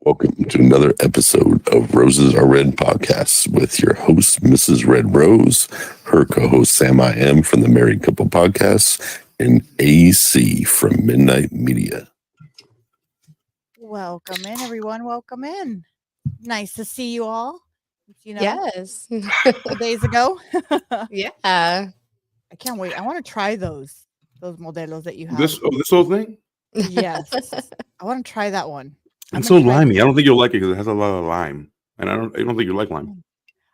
Welcome to another episode of Roses Are Red podcast with your host, Mrs. Red Rose, her co-host, Sam I Am from the Married Couple Podcast, and AC from Midnight Media. Welcome in, everyone. Welcome in. Nice to see you all. Yes. Days ago. Yeah. I can't wait. I want to try those modelos that you have. This whole thing? Yes. I want to try that one. It's so limey. I don't think you'll like it because it has a lot of lime, and I don't think you like lime.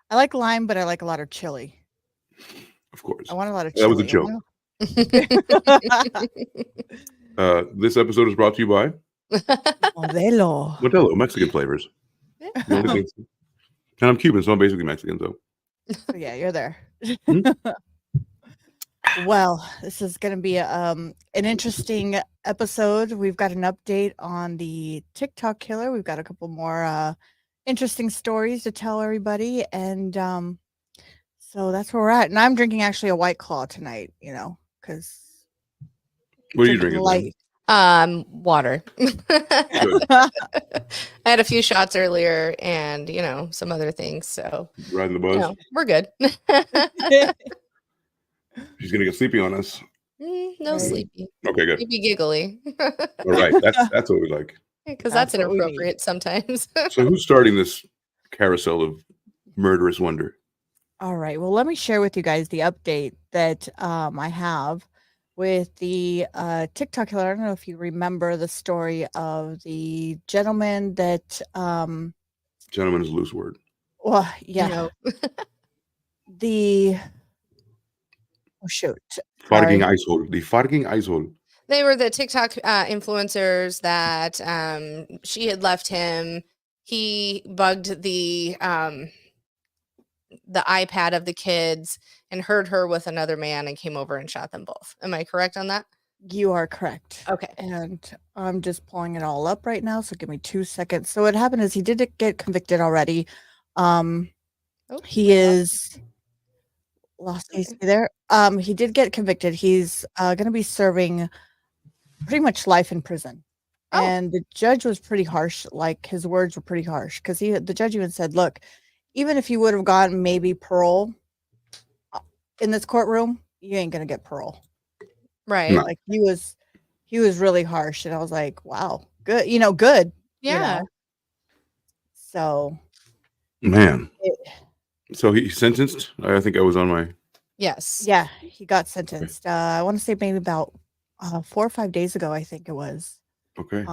I like lime, but I like a lot of chili. Of course, I want a lot of chili. That was a joke. This episode is brought to you by Modelo Mexican flavors. And I'm Cuban, so I'm basically Mexican. So yeah, you're there. Well, this is going to be an interesting episode. We've got an update on the TikTok killer. We've got a couple more interesting stories to tell everybody. And so that's where we're at. And I'm drinking actually a White Claw tonight, because... What are you drinking? Light. Water. I had a few shots earlier and, some other things. So riding the bus. We're good. She's gonna get sleepy on us. No sleepy. Okay, good. Maybe giggly. All right, that's what we like. Because that's inappropriate sometimes. So who's starting this carousel of murderous wonder? All right. Well, let me share with you guys the update that I have with the TikTok killer. I don't know if you remember the story of the gentleman that Gentleman is a loose word. Well, yeah. Oh, shoot. Farging Icehole. The Farging Icehole. They were the TikTok influencers that she had left him. He bugged the iPad of the kids and heard her with another man and came over and shot them both. Am I correct on that? You are correct. Okay. And I'm just pulling it all up right now. So give me 2 seconds. So what happened is he did get convicted already. He is... Lost AC there. He did get convicted. He's going to be serving pretty much life in prison. Oh. And the judge was pretty harsh. Like, his words were pretty harsh because the judge even said, look, even if you would have gotten maybe parole in this courtroom, you ain't going to get parole. Right. No. Like, he was really harsh. And I was like, wow, good. Good. Yeah. So. Man. So he sentenced? I think I was on my... Yes. Yeah, he got sentenced. I want to say maybe about 4 or 5 days ago, I think it was. Okay.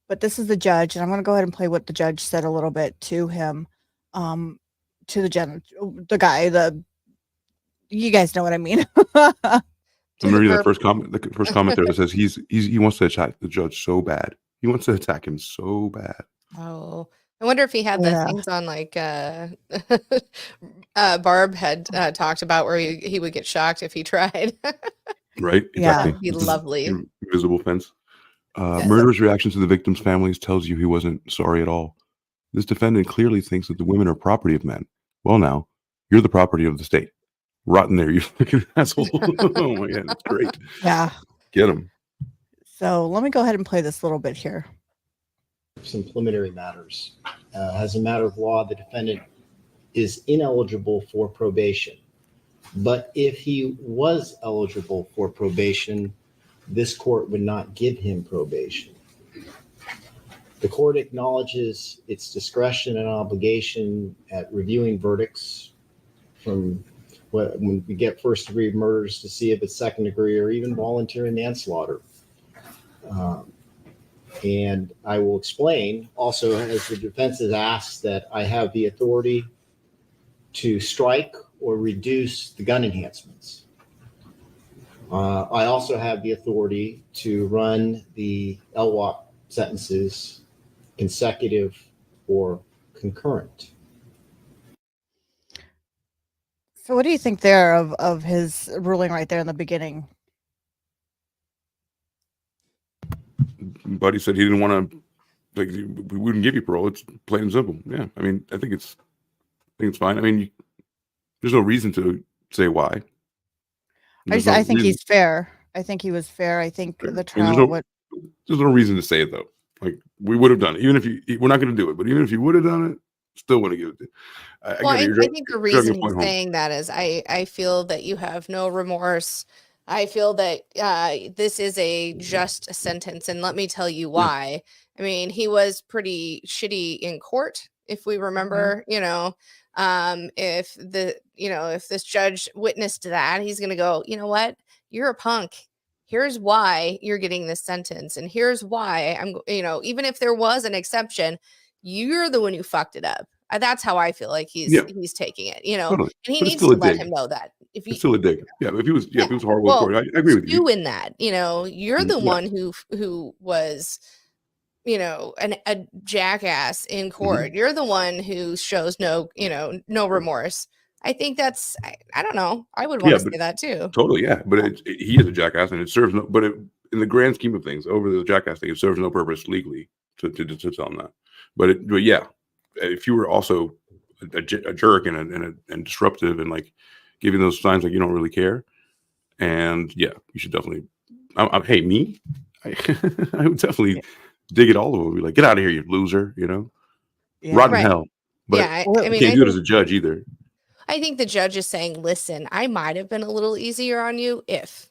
But this is the judge, and I'm going to go ahead and play what the judge said a little bit to him, to the guy, you guys know what I mean. I'm going to read the first comment. The first comment there that says he wants to attack the judge so bad. He wants to attack him so bad. Oh, I wonder if he had the things on like Barb had talked about where he would get shocked if he tried. Right? Yeah. Exactly. That'd be lovely. Invisible fence. Murderer's reactions to the victims' families tells you he wasn't sorry at all. This defendant clearly thinks that the women are property of men. Well, now, you're the property of the state. Rotten there, you fucking asshole. Oh my God, that's great. Yeah. Get him. So let me go ahead and play this little bit here. Some preliminary matters. As a matter of law, the defendant is ineligible for probation. But if he was eligible for probation, this court would not give him probation. The court acknowledges its discretion and obligation at reviewing verdicts from when we get first degree murders to see if it's second degree or even voluntary manslaughter. And I will explain also, as the defense has asked, that I have the authority to strike or reduce the gun enhancements. I also have the authority to run the LWOP sentences consecutive or concurrent. So what do you think there of his ruling right there in the beginning? Buddy said he didn't want to, like, we wouldn't give you parole. It's plain and simple. Yeah. I mean, I think it's fine. I mean, there's no reason to say why. I think he's fair. I think he was fair. I think the trial there's no reason to say it though. Like, we would have done it, even if we're not going to do it, but even if you would have done it, still want to give it to you. I think the reason he's saying that is I feel that you have no remorse. I feel that this is a just sentence, and let me tell you why. I mean, he was pretty shitty in court, if we remember. If this judge witnessed that, he's going to go, you know what, you're a punk. Here's why you're getting this sentence, and here's why I'm. Even if there was an exception, you're the one who fucked it up. That's how I feel like he's taking it. Totally. And he needs to let him know that. If it's still a dig. Yeah, if he was horrible in court, I agree with you. In that, you're the one who was, a jackass in court. You're the one who shows no remorse. I think that's, I don't know. I would want to say that too. Totally, yeah. But he is a jackass, and it serves no. But in the grand scheme of things, over the jackass thing, it serves no purpose legally to tell him that. But yeah, if you were also a jerk and disruptive and like giving those signs like you don't really care, and yeah, you should definitely. Hey, me, I would definitely dig it all over. Be like, get out of here, you loser. Rotten hell. But I mean, you can't do it as a judge either. I think the judge is saying, listen, I might have been a little easier on you if,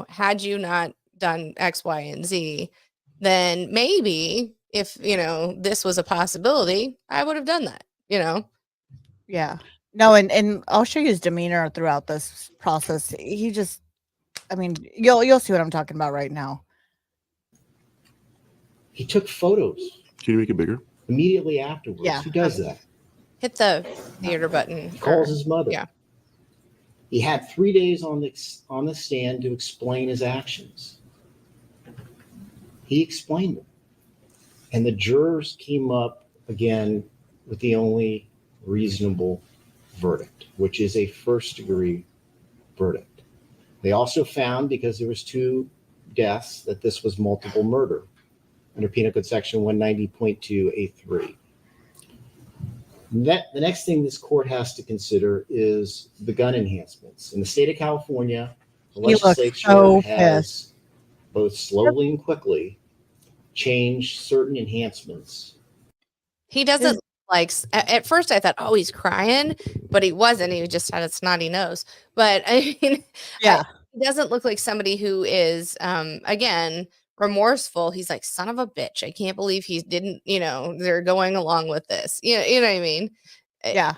had you not done X, Y, and Z, then maybe if, this was a possibility, I would have done that, Yeah. No, and I'll show you his demeanor throughout this process. He just, I mean, you'll see what I'm talking about right now. He took photos. Can you make it bigger? Immediately afterwards. Yeah. Who does that? Hit the theater button. He calls his mother. Yeah. He had 3 days on the stand to explain his actions. He explained them. And the jurors came up again with the only reasonable verdict, which is a first-degree verdict. They also found, because there was 2 deaths, that this was multiple murder under Penal Code Section 190.2A3. The next thing this court has to consider is the gun enhancements. In the state of California, the legislature has both slowly and quickly changed certain enhancements. He doesn't at first I thought, oh, he's crying, but he wasn't. He just had a snotty nose. But I mean, yeah, he doesn't look like somebody who is, again, remorseful. He's like, son of a bitch. I can't believe he didn't, they're going along with this. You know what I mean? Yeah.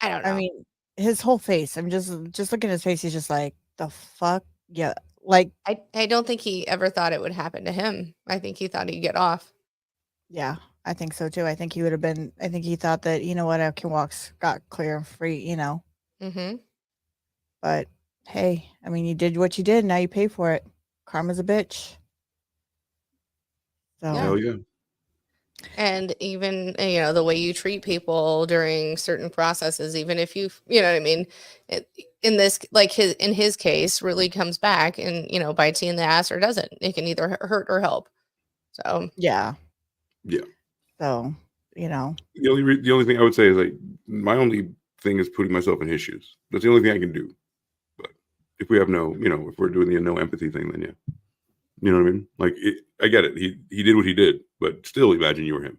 I don't know. I mean, his whole face, I'm just looking at his face. He's just like, the fuck? Yeah. Like, I don't think he ever thought it would happen to him. I think he thought he'd get off. Yeah, I think so too. I think he would have been, I think he thought that, I can walk scot clear and free, Mm-hmm. But hey, I mean, you did what you did. Now you pay for it. Karma's a bitch. So. Hell yeah. And even, the way you treat people during certain processes, even if you know what I mean, in this, like in his case, really comes back and, bites you in the ass or doesn't. It can either hurt or help. So, yeah. Yeah. So, The only thing I would say is like, my only thing is putting myself in his shoes. That's the only thing I can do. But if we have if we're doing the no empathy thing, then yeah. You know what I mean? Like, I get it. He did what he did, but still imagine you were him.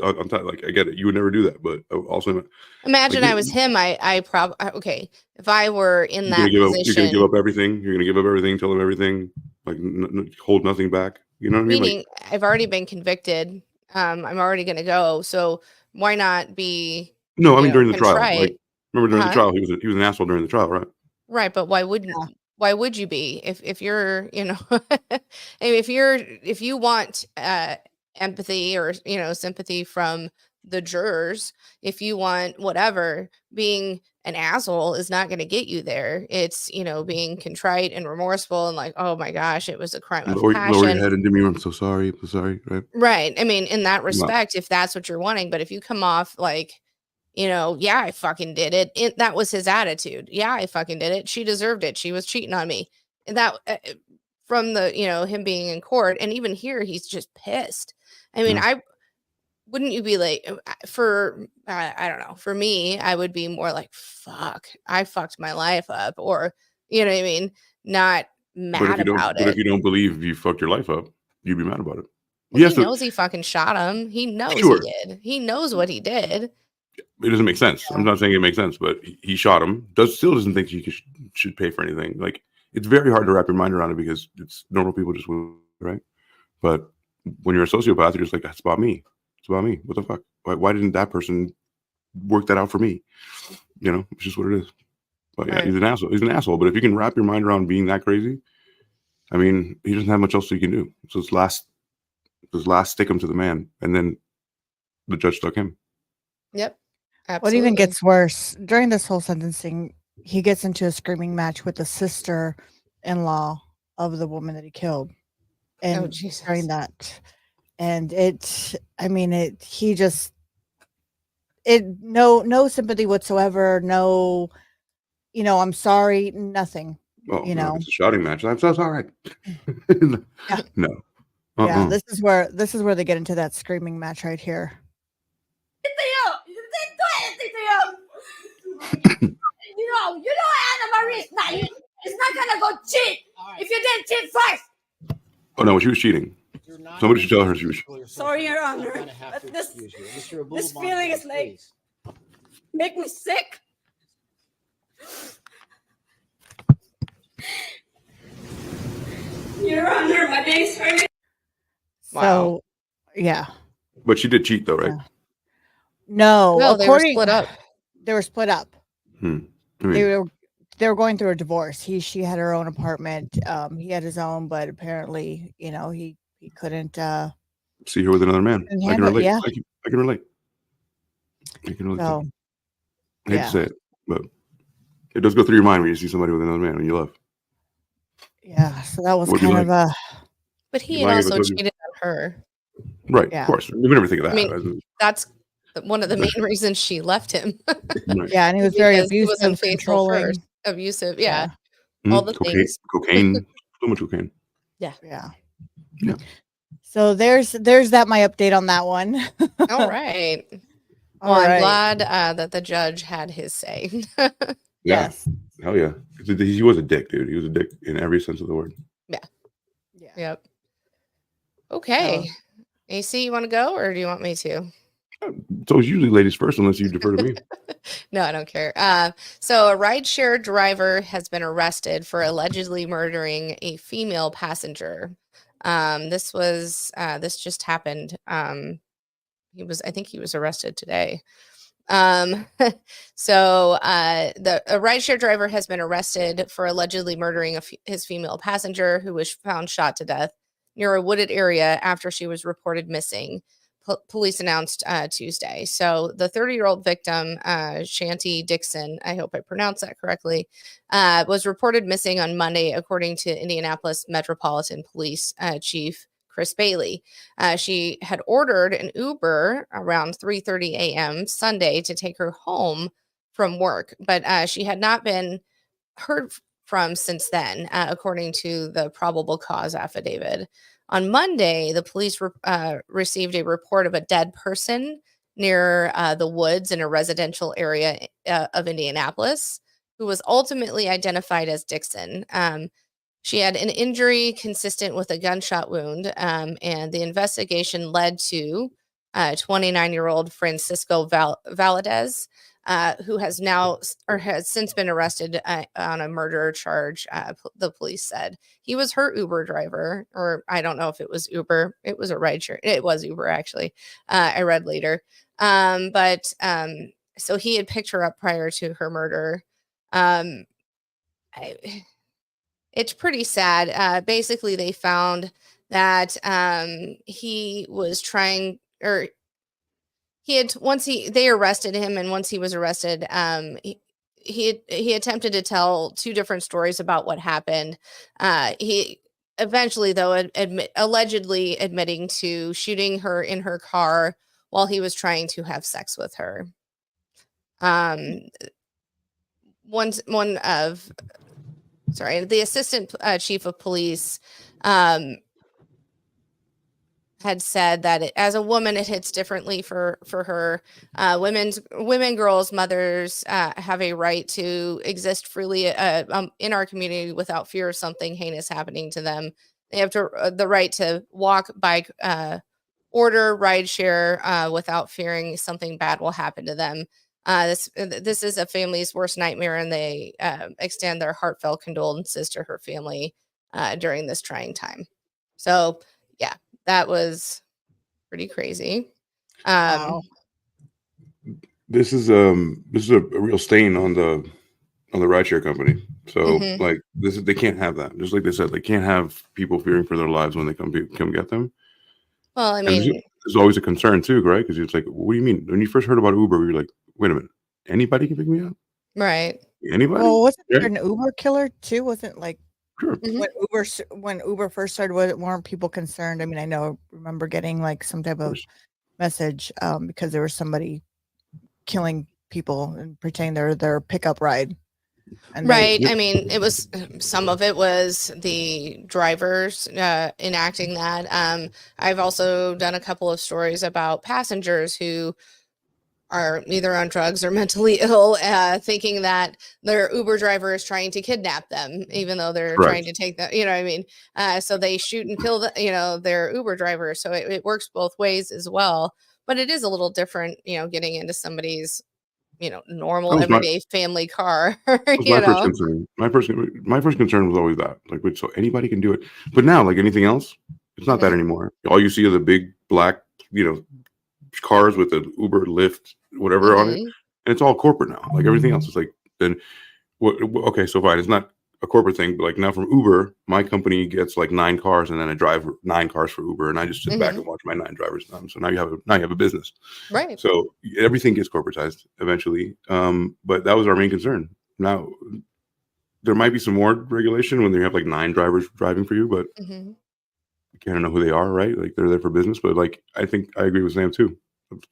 I'm like, I get it. You would never do that, but also imagine like, I was him. I probably, okay. If I were in that position, you're going to give up everything. You're going to give up everything, tell him everything, like hold nothing back. You know what I mean? Meaning, I've already been convicted. I'm already going to go. So why not be? No, I mean during the trial. contrite? Like, remember during the trial, he was an asshole during the trial, right? Right, but why wouldn't? Yeah. Why would you be if you're if you want empathy or sympathy from the jurors, if you want whatever, being an asshole is not going to get you there. It's being contrite and remorseful and like, oh my gosh, it was a crime of Lower your passion. head and do me, I'm so sorry, right? Right. I mean, in that respect, if that's what you're wanting, but if you come off like, yeah, I fucking did it. That was his attitude. Yeah, I fucking did it. She deserved it. She was cheating on me. And that from the, him being in court. And even here, he's just pissed. I mean, wouldn't you be like, I don't know, for me, I would be more like, fuck, I fucked my life up. Or, you know what I mean? Not mad about it. But if you don't believe you fucked your life up, you'd be mad about it. Well, he knows he fucking shot him. He knows he did. He knows what he did. It doesn't make sense. I'm not saying it makes sense, but he shot him. Still doesn't think he should pay for anything. Like, it's very hard to wrap your mind around it because it's normal people just would, right? But when you're a sociopath, you're just like, it's about me. It's about me. What the fuck? Why didn't that person work that out for me? It's just what it is. But yeah, he's an asshole. He's an asshole. But if you can wrap your mind around being that crazy, I mean, he doesn't have much else he can do. So his last stick him to the man, and then the judge stuck him. Yep. Absolutely. What even gets worse, during this whole sentencing, he gets into a screaming match with the sister-in-law of the woman that he killed. And during that, and no sympathy whatsoever. No, I'm sorry, nothing. Oh, no, it's a shouting match. I'm so sorry. No. Yeah, this is where they get into that screaming match right here. You didn't do anything to him. Anna Marie is not gonna go cheat if you didn't cheat first. Oh no, she was cheating. Somebody should tell her she was. Sorry, Your Honor. But this feeling is like make me sick. Your Honor, my day's hurting. So, yeah. But she did cheat, though, right? Yeah. No, they were split up. They were split up. I mean, they were going through a divorce. She had her own apartment. He had his own, but apparently, he couldn't see her with another man. I can relate. Yeah. I can relate. So, I hate to say it, but it does go through your mind when you see somebody with another man when you love. Yeah, so that was kind of a. But he had also cheated on her. Right, yeah. Of course. We would never think of that. I mean, that's one of the main reasons she left him. Right. Yeah, and he was very abusive, controlling. Abusive, yeah. All the things. Cocaine, so much cocaine. Yeah. So there's that, my update on that one. All right. Well, I'm glad that the judge had his say. Yes. Hell yeah. He was a dick, dude. He was a dick in every sense of the word. Yeah. Yep. Okay. AC, you want to go or do you want me to? So it's usually ladies first unless you defer to me. No, I don't care. So a rideshare driver has been arrested for allegedly murdering a female passenger. This just happened. I think he was arrested today. So a rideshare driver has been arrested for allegedly murdering his female passenger who was found shot to death near a wooded area after she was reported missing. Police announced Tuesday. So the 30-year-old victim, Shanti Dixon, I hope I pronounced that correctly, was reported missing on Monday, according to Indianapolis Metropolitan Police Chief Chris Bailey. She had ordered an Uber around 3:30 a.m. Sunday to take her home from work, but she had not been heard from since then, according to the probable cause affidavit. On Monday, the police received a report of a dead person near the woods in a residential area of Indianapolis, who was ultimately identified as Dixon. She had an injury consistent with a gunshot wound, and the investigation led to 29-year-old Francisco Valadez who has now or has since been arrested on a murder charge. The police said he was her Uber driver, or I don't know if it was Uber. It was a rideshare. It was Uber, actually. I read later. So he had picked her up prior to her murder. It's pretty sad. Basically, they found that he was trying, or he had they arrested him, and once he was arrested, he attempted to tell two different stories about what happened. He eventually, though, allegedly admitting to shooting her in her car while he was trying to have sex with her. The assistant chief of police had said that as a woman, it hits differently for her. Girls, mothers have a right to exist freely in our community without fear of something heinous happening to them. They have the right to walk, bike, order, ride share without fearing something bad will happen to them. This is a family's worst nightmare, and they extend their heartfelt condolences to her family during this trying time. So, yeah, that was pretty crazy. Wow. This is a real stain on the rideshare company. So like they can't have that. Just like they said, they can't have people fearing for their lives when they come get them. Well, I mean, there's always a concern too, right? Because it's like, what do you mean? When you first heard about Uber, you're like, wait a minute, anybody can pick me up, right? Anybody? Well, wasn't there an Uber killer too? Wasn't like Sure. when Uber first started, weren't people concerned? I mean, remember getting like some type of message because there was somebody killing people and pretending they're their pickup ride. And right. I mean, it was some of it was the drivers enacting that. I've also done a couple of stories about passengers who are either on drugs or mentally ill, thinking that their Uber driver is trying to kidnap them, even though they're trying to take them. You know what I mean? So they shoot and kill their Uber driver. So it works both ways as well. But it is a little different, getting into somebody's normal everyday family car. My first concern. My first concern was always that, like, so anybody can do it. But now, like anything else, it's not that anymore. All you see are the big black, cars with the Uber, Lyft, whatever on it, and it's all corporate now. Like everything else is like, then okay, so fine, it's not a corporate thing, but like now from Uber, my company gets like 9 cars, and then I drive 9 cars for Uber, and I just sit back and watch my 9 drivers done. So now you have a business, right? So everything gets corporatized eventually. But that was our main concern. Now there might be some more regulation when they have like 9 drivers driving for you, but you can't know who they are, right? Like they're there for business. But like I think I agree with Sam too.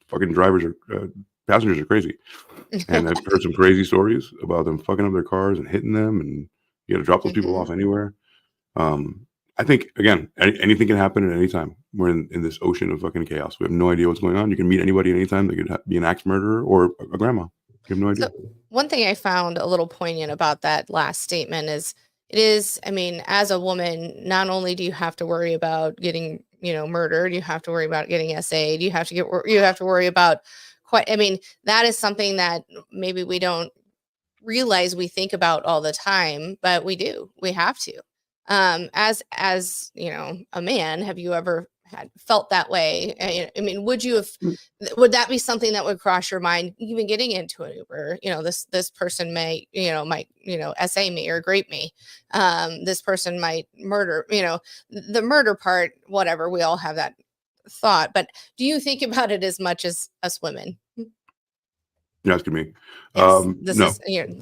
Fucking passengers are crazy, and I've heard some crazy stories about them fucking up their cars and hitting them, and you got to drop those people off anywhere. I think again, anything can happen at any time. We're in this ocean of fucking chaos. We have no idea what's going on. You can meet anybody at any time. They could be an axe murderer or a grandma. You have no idea. So one thing I found a little poignant about that last statement is I mean, as a woman, not only do you have to worry about getting, murdered, you have to worry about getting SA'd, you have to worry about that is something that maybe we don't realize we think about all the time, but we do. We have to. As a man, have you ever felt that way? I mean, would that be something that would cross your mind, even getting into an Uber? This person might SA me or grape me. This person might murder, the murder part, whatever. We all have that thought, but do you think about it as much as us women? You're asking me. Yes, this is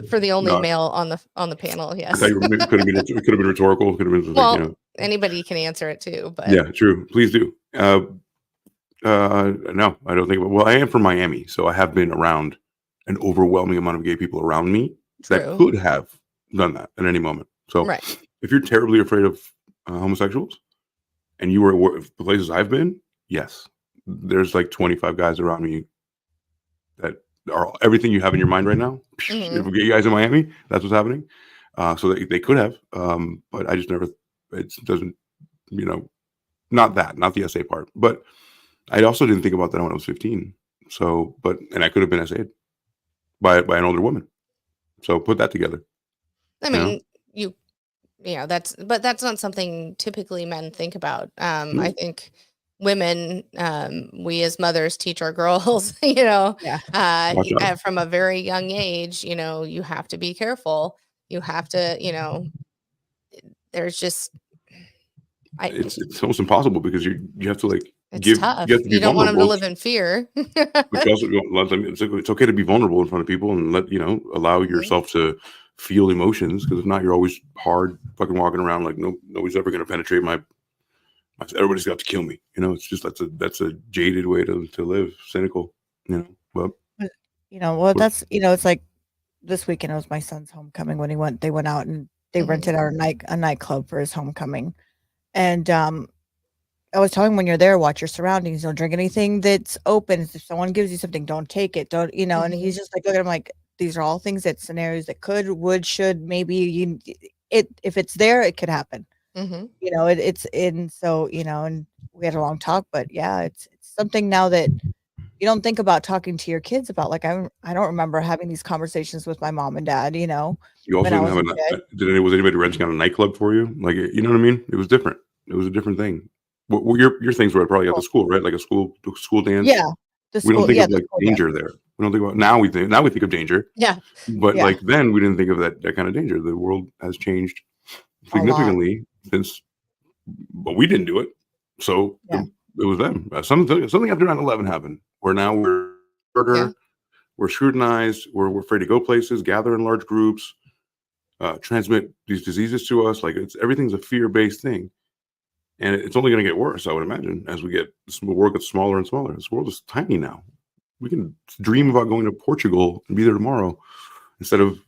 for the only male on the panel. Yes. It could have been rhetorical. Could have been anybody can answer it too. But yeah, true. Please do. No, I don't think. Well, I am from Miami, so I have been around an overwhelming amount of gay people around me that could have done that at any moment. So if you're terribly afraid of homosexuals, and you were at the places I've been, yes, there's like 25 guys around me that are everything you have in your mind right now. If we get you guys in Miami, that's what's happening. So they could have, but I just never. It doesn't, not the SA part. But I also didn't think about that when I was 15. So, and I could have been SA'd. by an older woman. So put that together. I mean, that's not something typically men think about. I think women, we as mothers teach our girls, from a very young age, you have to be careful. You have to, there's just, it's almost impossible because you have to it's tough. you have to be You don't want them to vulnerable. live in fear. But you also don't let them, it's okay to be vulnerable in front of people and allow yourself to feel emotions, because if not, you're always hard fucking walking around like nobody's ever going to penetrate my everybody's got to kill me. It's just that's a jaded way to live, cynical. But well, that's it's like this weekend. It was my son's homecoming when they went out and they rented out a nightclub for his homecoming, and I was telling him, when you're there, watch your surroundings. Don't drink anything that's open. If someone gives you something, don't take it. Don't, and he's just like, look at him like, these are all things scenarios that could, would, should, maybe if it's there, it could happen. It's in, so, and we had a long talk, but yeah, it's something now that you don't think about talking to your kids about. Like, I don't remember having these conversations with my mom and dad, You also didn't have was anybody renting out a nightclub for you? Like, you know what I mean? It was different. It was a different thing. Well, your things were probably at the school, right? Like a school dance. Yeah, we don't think of danger there. We don't think about now. We think of danger. Yeah, but then we didn't think of that kind of danger. The world has changed significantly since, but we didn't do it. So it was them. Something after 9/11 happened, where now we're scrutinized. We're afraid to go places, gather in large groups, transmit these diseases to us. Like everything's a fear-based thing. And it's only going to get worse, I would imagine, as the world gets smaller and smaller. This world is tiny now. We can dream about going to Portugal and be there tomorrow instead of,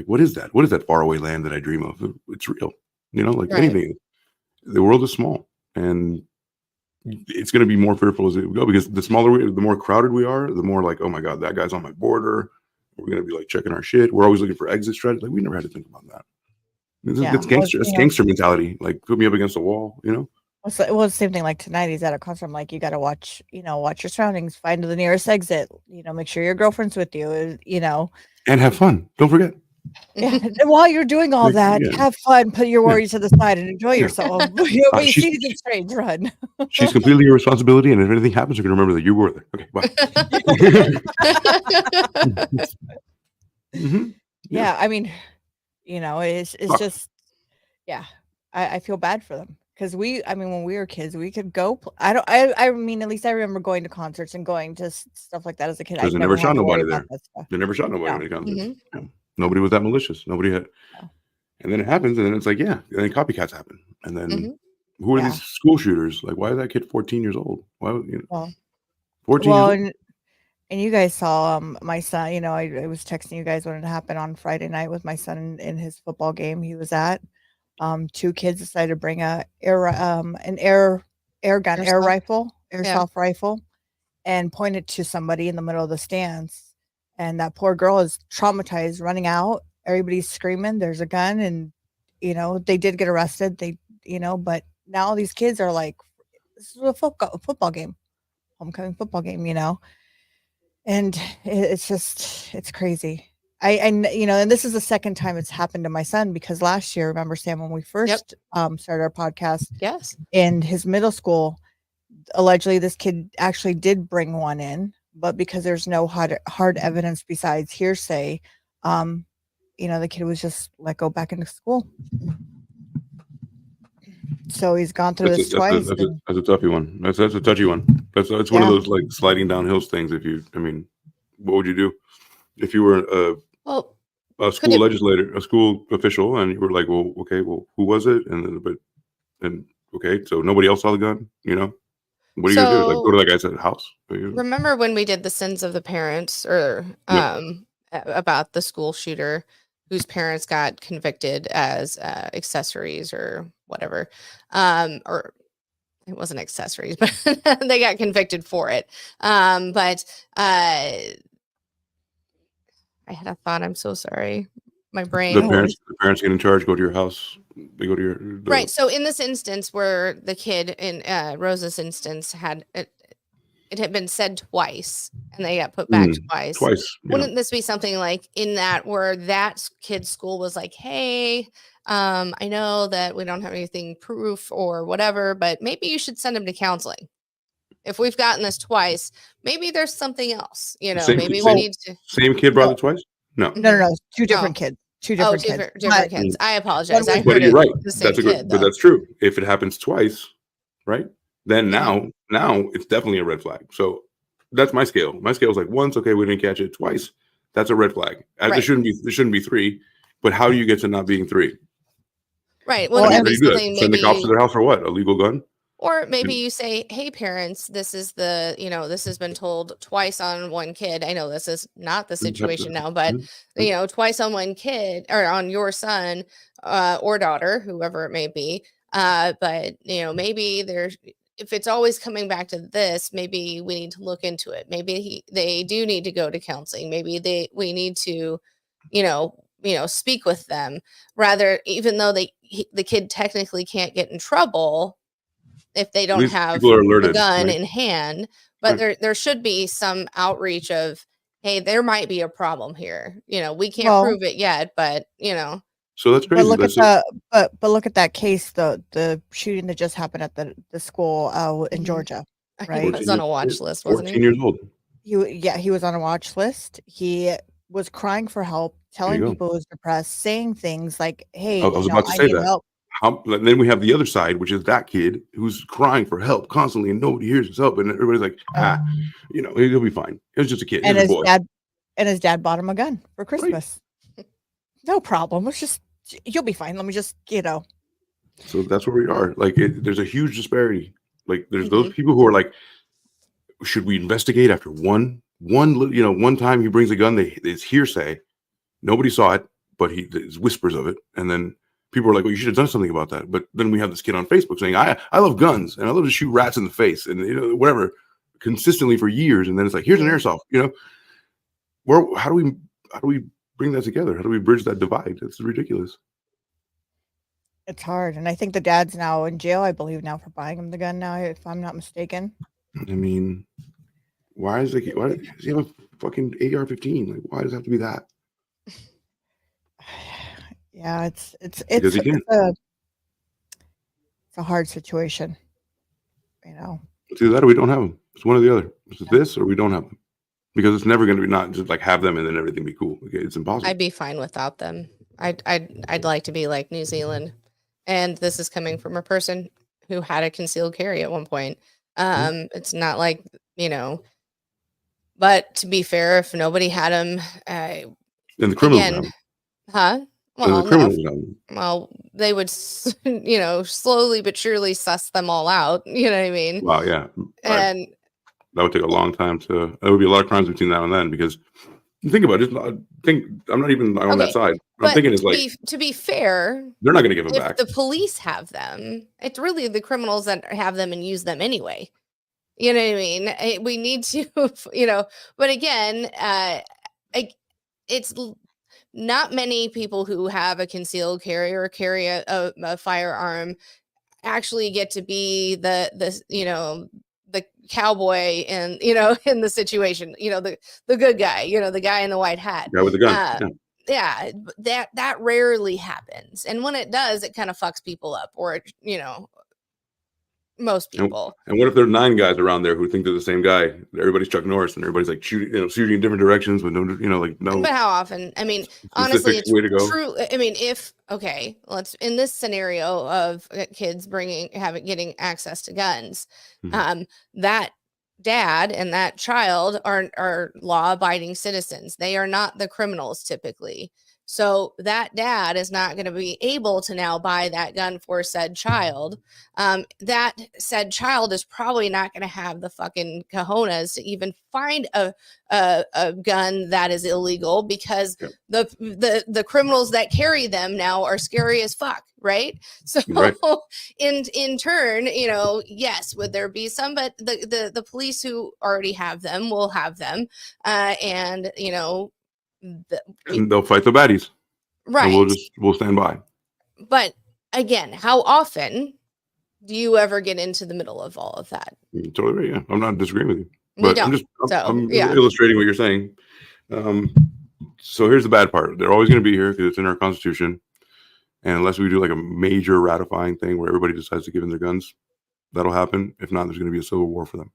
what is that? What is that faraway land that I dream of? It's real, anything. The world is small, and it's going to be more fearful as it go, because the more crowded we are, the more like, oh my God, that guy's on my border. We're going to be like checking our shit. We're always looking for exit strategies. Like, we never had to think about that. It's gangster. It's gangster mentality. Like, put me up against a wall. Well, the same thing. Like tonight, he's at a concert. I'm like, you got to watch your surroundings. Find the nearest exit. Make sure your girlfriend's with you. And have fun. Don't forget. Yeah. And while you're doing all that, have fun. Put your worries to the side and enjoy yourself. When you see anything strange, run. She's completely your responsibility, and if anything happens, you're gonna remember that you were there. Okay, bye. Yeah, I mean. It's just, I feel bad for them, because when we were kids, we could go. I mean, at least I remember going to concerts and going to stuff like that as a kid. Because they never shot nobody there. They never shot nobody at the concerts. Nobody was that malicious. Nobody had. And then it happens, and then it's like, and then copycats happen. And then who are these school shooters? Like, why is that kid 14 years old? Why, 14 years old? And you guys saw my son, I was texting you guys when it happened on Friday night with my son in his football game he was at. 2 kids decided to bring an airsoft rifle, and point it to somebody in the middle of the stands. And that poor girl is traumatized, running out. Everybody's screaming, there's a gun. And, they did get arrested. But now these kids are like, this is a football game, homecoming football game, And it's crazy. And this is the second time it's happened to my son, because last year, remember, Sam, when we first started our podcast, in his middle school, allegedly this kid actually did bring one in, but because there's no hard evidence besides hearsay, the kid was just let go back into school. So he's gone through this twice. That's a toughy one. That's a touchy one. That's one of those like sliding down hills things. What would you do if you were a school legislator, a school official, and you were like, well, okay, well, who was it? And okay, so nobody else saw the gun. What are you gonna do? Like, go to that guy's house? Remember when we did the sins of the parents, or about the school shooter whose parents got convicted as accessories or whatever, or it wasn't accessories, but they got convicted for it. But I had a thought. I'm so sorry. My brain. The parents get in charge. Go to your house. They go to your right. So in this instance, where the kid in Rosa's instance had it had been said twice and they got put back twice. Twice. Yeah. Wouldn't this be something like in that where that kid's school was like, hey, I know that we don't have anything proof or whatever, but maybe you should send him to counseling. If we've gotten this twice, maybe there's something else, you know, maybe we need to. Same kid brought it twice? No. No. Two different kids. Two different kids. Different kids. I apologize. I but heard you're right. The same kid, but that's true. If it happens twice, right? Then now it's definitely a red flag. So that's my scale. My scale is like once, okay, we didn't catch it. Twice, that's a red flag. There shouldn't be 3. But how do you get to not being 3? Right. Well, Send the cops to their house for what? A legal gun? Or maybe you say, hey, parents, this is this has been told twice on one kid. I know this is not the situation now, but, twice on one kid or on your son or daughter, whoever it may be. But, maybe if it's always coming back to this, maybe we need to look into it. Maybe they do need to go to counseling. Maybe we need to, speak with them rather, even though the kid technically can't get in trouble if they don't have a gun in hand, but there should be some outreach of, hey, there might be a problem here. We can't prove it yet, but So that's crazy. But look at that case, the shooting that just happened at the school in Georgia, right? He was on a watch list, wasn't he? 14 years old. He was on a watch list. He was crying for help, telling people he was depressed, saying things like, hey, I was about to say that. Help. Then we have the other side, which is that kid who's crying for help constantly and nobody hears his help. And everybody's like, he'll be fine. It was just a kid. And his dad bought him a gun for Christmas. Right. No problem. You'll be fine. Let me just, So that's where we are. Like, there's a huge disparity. Like, there's those people who are like, should we investigate after one time he brings a gun, it's hearsay. Nobody saw it, but there's whispers of it. And then people are like, well, you should have done something about that. But then we have this kid on Facebook saying, I love guns and I love to shoot rats in the face and whatever, consistently for years. And then it's like, here's an airsoft, how do we bring that together? How do we bridge that divide? It's ridiculous. It's hard. And I think the dad's now in jail, I believe now for buying him the gun now, if I'm not mistaken. I mean, why does he have a fucking AR-15? Like, why does it have to be that? Yeah, it's a hard situation. It's either that or we don't have them. It's one or the other. It's this or we don't have them. Because it's never going to be not just like have them and then everything be cool. Okay, it's impossible. I'd be fine without them. I'd like to be like New Zealand. And this is coming from a person who had a concealed carry at one point. It's not like, but to be fair, if nobody had them, and the criminals well, they would, slowly but surely suss them all out. You know what I mean? Wow, yeah. And that would take a long time there would be a lot of crimes between now and then because think about it. I'm not even on that side. What I'm thinking is like, to be fair, they're not going to give them back. If the police have them, it's really the criminals that have them and use them anyway. You know what I mean? We need to, but again, it's not many people who have a concealed carry or carry a firearm actually get to be the cowboy and in the situation, the good guy, the guy in the white hat, guy with the gun. That rarely happens, and when it does, it kind of fucks people up, or most people. And what if there are 9 guys around there who think they're the same guy? Everybody's Chuck Norris, and everybody's like shooting in different directions, but no. But how often? I mean, honestly, it's true. I mean, let's in this scenario of kids getting access to guns, that dad and that child are law-abiding citizens. They are not the criminals typically. So that dad is not going to be able to now buy that gun for said child. That said child is probably not going to have the fucking cojones to even find a gun that is illegal because the criminals that carry them now are scary as fuck, right? So in turn, yes, would there be some, but the police who already have them will have them, and and they'll fight the baddies, right? And we'll stand by. But again, how often do you ever get into the middle of all of that? Totally right. Yeah, I'm not disagreeing with you. We don't. I'm illustrating what you're saying. So here's the bad part. They're always going to be here because it's in our Constitution. And unless we do like a major ratifying thing where everybody decides to give in their guns, that'll happen. If not, there's going to be a civil war for them.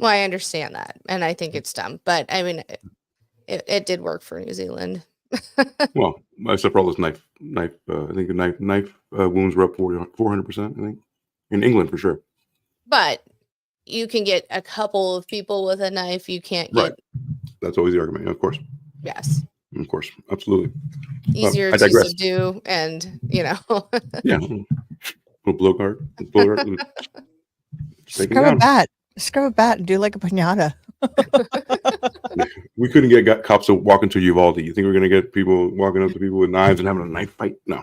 Well, I understand that. And I think it's dumb. But I mean, it did work for New Zealand. Well, except for all those knife. I think the knife wounds were up 400%, I think. In England, for sure. But you can get a couple of people with a knife. You can't get... Right. That's always the argument, of course. Yes. Of course. Absolutely. Easier to subdue and, Yeah. Little blow guard. Scrub a bat and do like a piñata. We couldn't get cops to walk into Uvalde. You think we're going to get people walking up to people with knives and having a knife fight? No.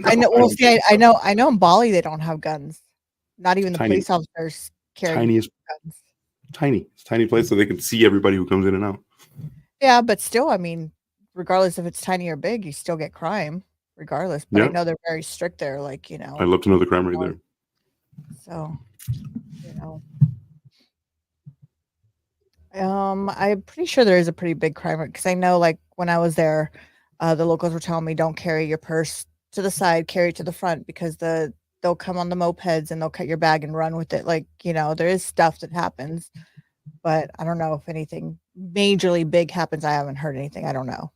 I know. Well, see, I know in Bali they don't have guns. Not even the police officers carry guns. It's tiny place so they can see everybody who comes in and out. Yeah, but still, I mean, regardless if it's tiny or big, you still get crime, regardless. But I know they're very strict there. Like, I'd love to know the crime rate there. So, I'm pretty sure there is a pretty big crime rate because I know, like, when I was there, the locals were telling me don't carry your purse to the side, carry it to the front because they'll come on the mopeds and they'll cut your bag and run with it. Like, there is stuff that happens, but I don't know if anything majorly big happens. I haven't heard anything. I don't know.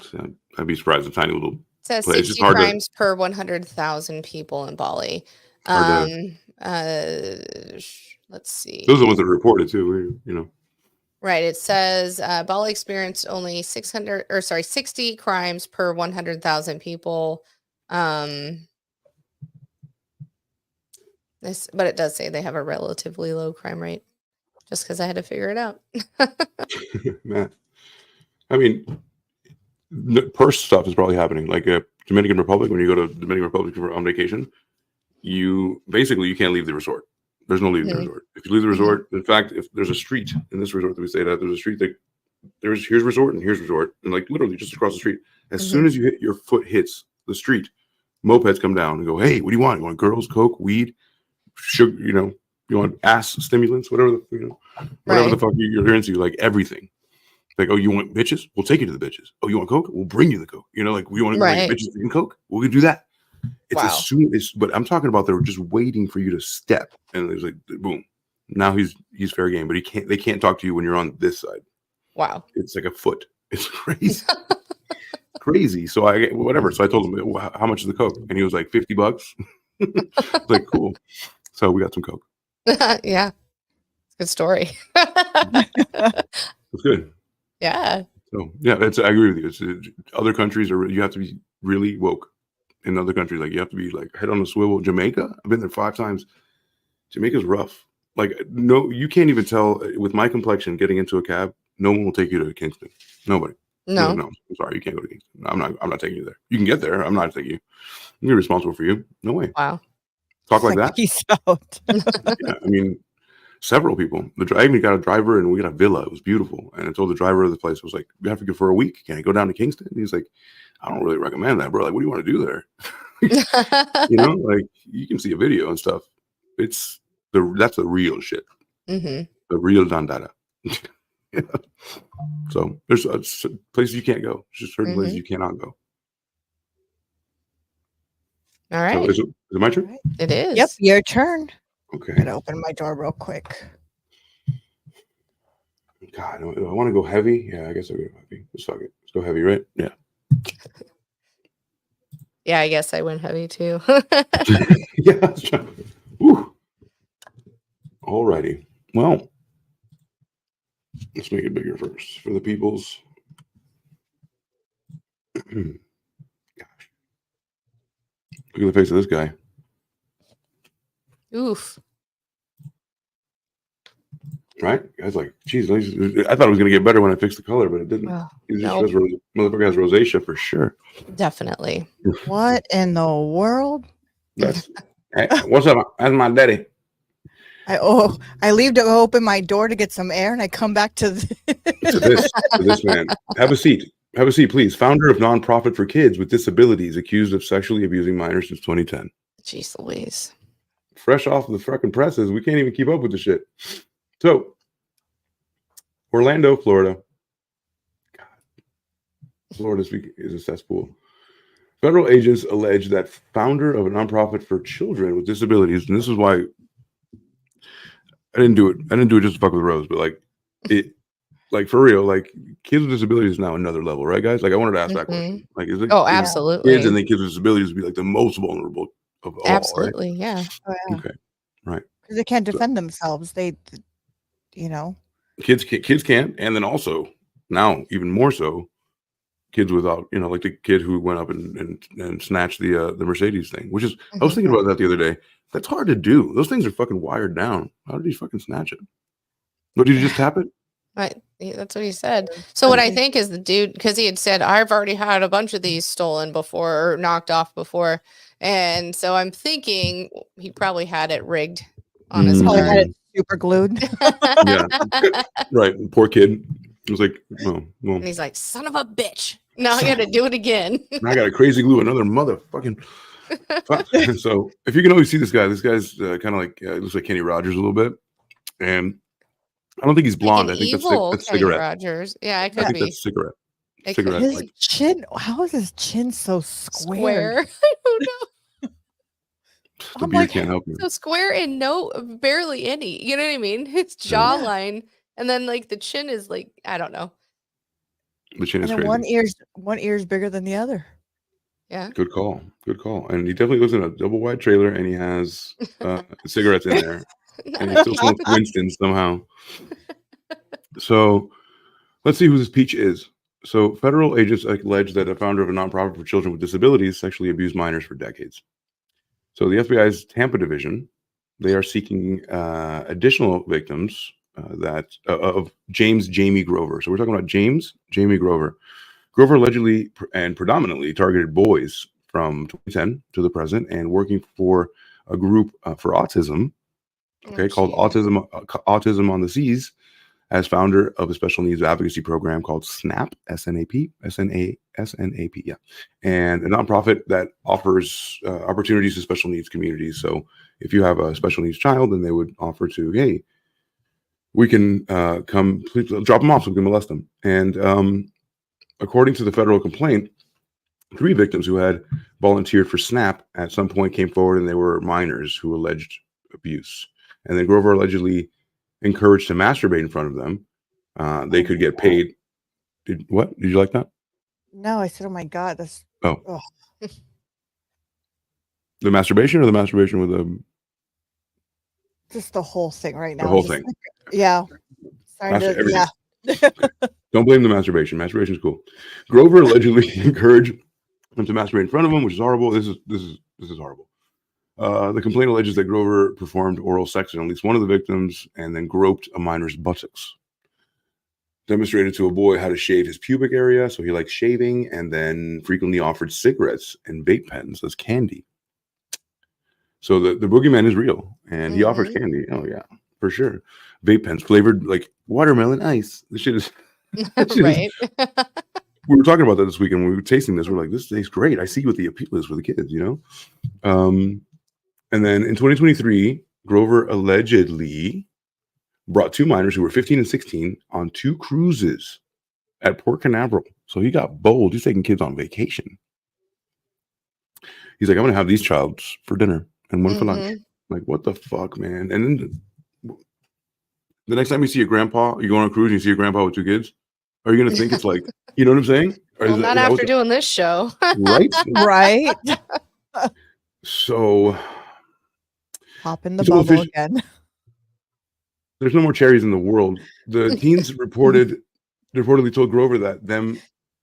So I'd be surprised if tiny little. It says 60 crimes per 100,000 people in Bali. Let's see. Those are the ones that are reported too. Right. It says Bali experienced only 60 crimes per 100,000 people. But it does say they have a relatively low crime rate. Just because I had to figure it out. Man, I mean, purse stuff is probably happening. Like Dominican Republic, when you go to Dominican Republic on vacation, you can't leave the resort. There's no leaving the resort. If you leave the resort, in fact, if there's a street in this resort that we stayed at, there's a street that here's resort and here's resort, and like literally just across the street. As soon as your foot hits the street, mopeds come down and go, "Hey, what do you want? You want girls, coke, weed, sugar? You want ass stimulants, whatever the fuck you're into, like everything." Like, oh, you want bitches? We'll take you to the bitches. Oh, you want coke? We'll bring you the coke. Like we want to bring bitches and coke. We can do that. It's as soon as, but I'm talking about they're just waiting for you to step, and it's like boom. Now he's fair game, but they can't talk to you when you're on this side. Wow, it's like a foot. It's crazy, crazy. So whatever. So I told him, well, how much is the coke? And he was like $50. Like cool. So we got some coke. Yeah, good story. It's good. Yeah. So yeah, I agree with you. Other countries you have to be really woke. In other countries, like you have to be like head on a swivel. Jamaica, I've been there 5 times. Jamaica's rough. Like no, you can't even tell with my complexion. Getting into a cab, no one will take you to Kingston. Nobody. No. I'm sorry, you can't go to Kingston. I'm not taking you there. You can get there. I'm not taking you. I'm responsible for you. No way. Wow. Talk like that. Peace out. Yeah, I mean, several people. I even got a driver, and we got a villa. It was beautiful. And I told the driver of the place, I was like, "We have to go for a week. Can I go down to Kingston?" And he's like, "I don't really recommend that, bro. Like, what do you want to do there?" Like you can see a video and stuff. That's the real shit. The real dandada. Yeah. So there's places you can't go. There's just certain places you cannot go. All right. So is it my turn? Right. It is. Yep, your turn. Okay. I'm gonna open my door real quick. God, I want to go heavy. Yeah, I guess I'll go heavy. Let's fuck it. Let's go heavy, right? Yeah. Yeah, I guess I went heavy too. Yeah. Woo. Alrighty. Well, let's make it bigger first for the peoples. Gosh. Look at the face of this guy. Oof. Right? I was like, geez, I thought it was going to get better when I fixed the color, but it didn't. Motherfucker has rosacea for sure. Definitely. What in the world? Hey, what's up? That's my daddy. I leave to open my door to get some air, and I come back to this man. Have a seat. Have a seat, please. Founder of nonprofit for kids with disabilities, accused of sexually abusing minors since 2010. Jeez Louise. Fresh off the fucking presses, we can't even keep up with the shit. So Orlando, Florida. God. Florida is a cesspool. Federal agents allege that founder of a nonprofit for children with disabilities, and this is why I didn't do it. I didn't do it just to fuck with Rose, but like for real, like kids with disabilities is now another level, right, guys? Like I wanted to ask that question. Like, is it absolutely kids and then kids with disabilities would be like the most vulnerable of all, absolutely, right? yeah. Oh, yeah. Okay, right. Because they can't defend themselves. They, you know. Kids can't, and then also now even more so, kids without, like the kid who went up and snatched the Mercedes thing, which is I was thinking about that the other day. That's hard to do. Those things are fucking wired down. How did he fucking snatch it? What, did you just tap it? Right. That's what he said. So what I think is the dude, because he had said, I've already had a bunch of these stolen before or knocked off before. And so I'm thinking he probably had it rigged on his Probably car. had it super glued. Yeah. Right. Poor kid. It was like, oh, well. And he's like, son of a bitch. Now I got to do it again. I got to crazy glue another motherfucking. So if you can always see this guy's kind of like, looks like Kenny Rogers a little bit. And I don't think he's blonde. Like I think that's Kenny cigarette. Rogers. Yeah, it could I think be. that's cigarette. It Cigarette. His Like, chin, how is his chin so square? I don't know. the I'm beard like, can't help you. So square and barely any. You know what I mean? His jawline. And then like the chin is like, I don't know. The chin is and then crazy. one ear's bigger than the other. Yeah. Good call. Good call. And he definitely lives in a double wide trailer, and he has cigarettes in there, and he still smokes Winston somehow. So let's see who this peach is. So federal agents allege that a founder of a nonprofit for children with disabilities sexually abused minors for decades. So the FBI's Tampa division, they are seeking additional victims of James Jamie Grover. So we're talking about James Jamie Grover. Grover allegedly and predominantly targeted boys from 2010 to the present, and working for a group for autism, called Autism on the Seas, as founder of a special needs advocacy program called SNAP, S-N-A-P, yeah, and a nonprofit that offers opportunities to special needs communities. So if you have a special needs child, then they would offer to, hey, we can come, please drop them off so we can molest them. And according to the federal complaint, 3 victims who had volunteered for SNAP at some point came forward, and they were minors who alleged abuse. And then Grover allegedly encouraged to masturbate in front of them. They could get paid. Did you like that? No, I said, oh my God, that's the masturbation, or the masturbation with a just the whole thing right now. The whole thing. Yeah. Don't blame the masturbation. Masturbation is cool. Grover allegedly encouraged them to masturbate in front of him, which is horrible. This is horrible. The complaint alleges that Grover performed oral sex on at least one of the victims and then groped a minor's buttocks. Demonstrated to a boy how to shave his pubic area, so he likes shaving, and then frequently offered cigarettes and vape pens as candy. So the boogeyman is real, and he offers candy. Oh yeah, for sure. Vape pens flavored like watermelon ice. This shit is right. We were talking about that this weekend when we were tasting this. We're like, this tastes great. I see what the appeal is for the kids, And then in 2023, Grover allegedly brought 2 minors who were 15 and 16 on 2 cruises at Port Canaveral. So he got bold. He's taking kids on vacation. He's like, I'm going to have these childs for dinner and one for lunch. Like, what the fuck, man? And then the next time you see your grandpa, you go on a cruise and you see your grandpa with 2 kids, are you going to think it's like, you know what I'm saying? Well, not after doing this show. Right? Right. So pop in the bubble again. There's no more cherries in the world. The teens reportedly told Grover that